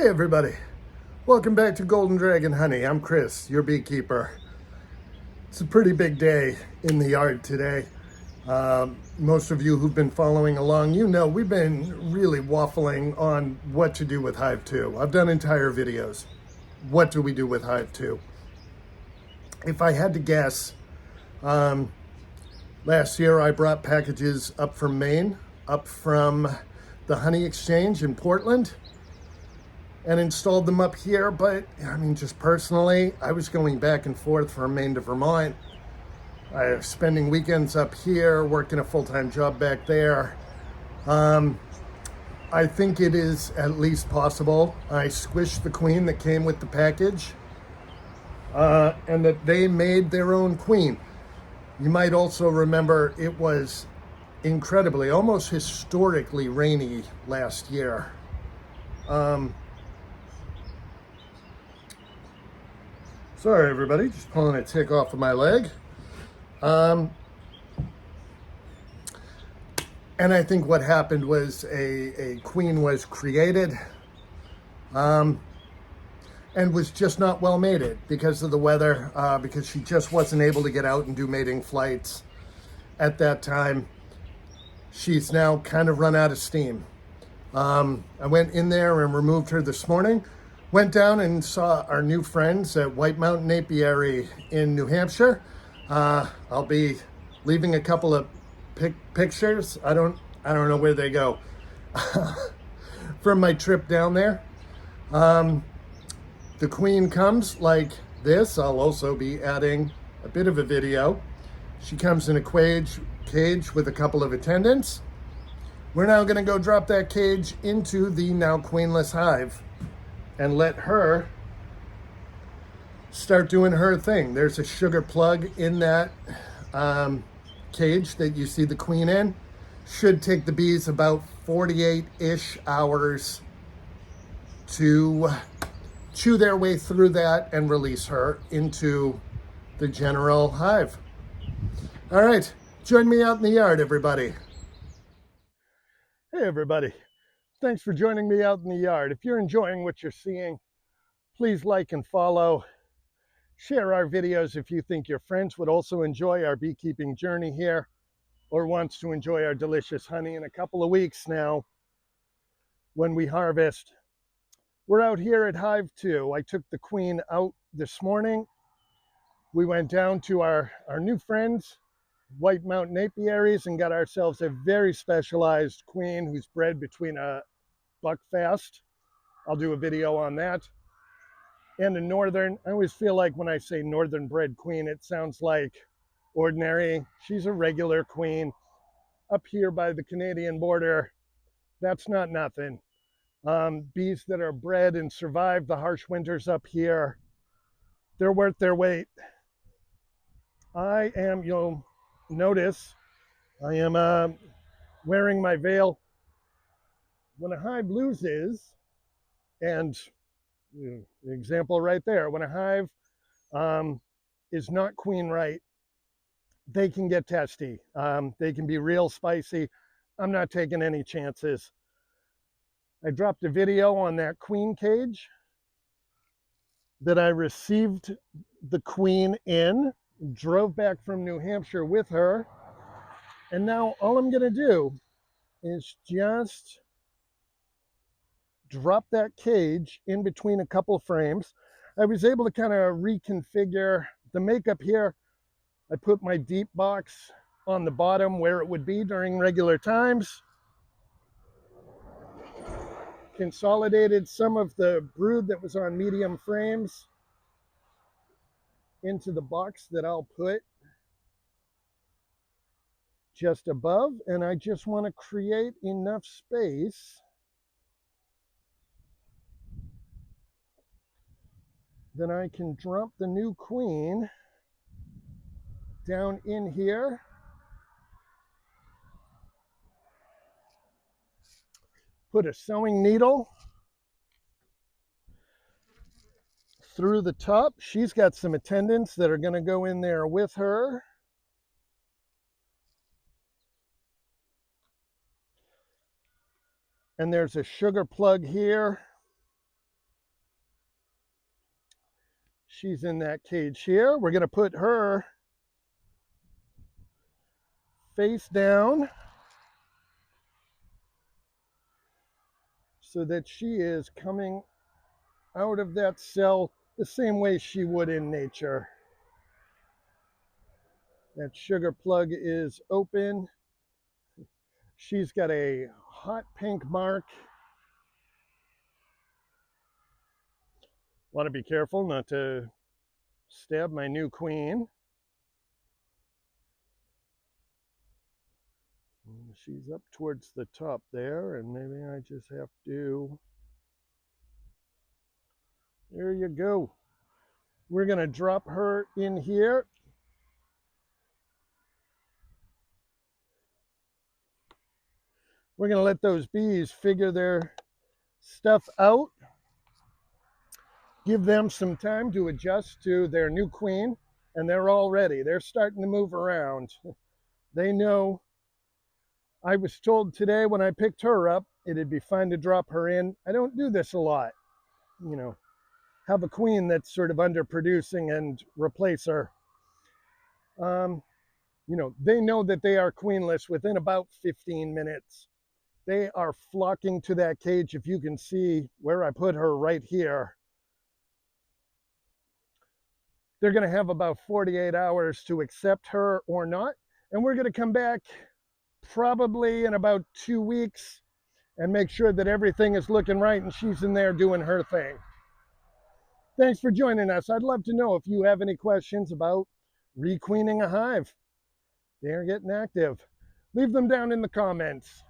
Hey everybody, welcome back to Golden Dragon Honey. I'm Chris, your beekeeper. It's a pretty big day in the yard today. Most of you who've been following along, you know we've been really waffling on what to do with Hive II. I've done entire videos. What do we do with Hive II? If I had to guess, last year I brought packages up from Maine, up from the Honey Exchange in Portland, and installed them up here. But I mean, just personally, I was going back and forth from Maine to Vermont. I was spending weekends up here, working a full-time job back there. I think it is at least possible. I squished the queen that came with the package, and that they made their own queen. You might also remember it was incredibly, almost historically rainy last year. Sorry, everybody, just pulling a tick off of my leg. And I think what happened was a queen was created and was just not well mated because of the weather, because she just wasn't able to get out and do mating flights at that time. She's now kind of run out of steam. I went in there and removed her this morning. Went down and saw our new friends at White Mountain Apiary in New Hampshire. I'll be leaving a couple of pictures. I don't know where they go from my trip down there. The queen comes like this. I'll also be adding a bit of a video. She comes in a cage with a couple of attendants. We're now going to go drop that cage into the now queenless hive and let her start doing her thing. There's a sugar plug in that cage that you see the queen in. Should take the bees about 48-ish hours to chew their way through that and release her into the general hive. All right, join me out in the yard, everybody. Hey, everybody. Thanks for joining me out in the yard. If you're enjoying what you're seeing, please like and follow. Share our videos if you think your friends would also enjoy our beekeeping journey here or wants to enjoy our delicious honey in a couple of weeks now when we harvest. We're out here at Hive II. I took the queen out this morning. We went down to our new friends, White Mountain Apiaries, and got ourselves a very specialized queen who's bred between a buckfast. I'll do a video on that. And a northern. I always feel like when I say northern bred queen, it sounds like ordinary. She's a regular queen up here by the Canadian border. That's not nothing. Bees that are bred and survive the harsh winters up here, they're worth their weight. I am, you'll notice, I am wearing my veil. When a hive loses, and the example right there, when a hive is not queen right, they can get testy. They can be real spicy. I'm not taking any chances. I dropped a video on that queen cage that I received the queen in, drove back from New Hampshire with her, and now all I'm going to do is just drop that cage in between a couple frames. I was able to kind of reconfigure the makeup here. I put my deep box on the bottom where it would be during regular times. Consolidated some of the brood that was on medium frames into the box that I'll put just above, and I just want to create enough space that I can drop the new queen down in here. Put a sewing needle through the top. She's got some attendants that are going to go in there with her. And there's a sugar plug here She's in that cage here. We're going to put her face down so that she is coming out of that cell the same way she would in nature. That sugar plug is open. She's got a hot pink mark. Want to be careful not to stab my new queen. She's up towards the top there, and maybe I just have to... There you go. We're going to drop her in here. We're going to let those bees figure their stuff out. Give them some time to adjust to their new queen, and they're all ready. They're starting to move around. They know. I was told today when I picked her up, it'd be fine to drop her in. I don't do this a lot, you know, have a queen that's sort of underproducing and replace her. You know, they know that they are queenless within about 15 minutes. They are flocking to that cage. If you can see where I put her right here, they're going to have about 48 hours to accept her or not. And we're going to come back probably in about 2 weeks and make sure that everything is looking right and she's in there doing her thing. Thanks for joining us. I'd love to know if you have any questions about requeening a hive. They're getting active. Leave them down in the comments.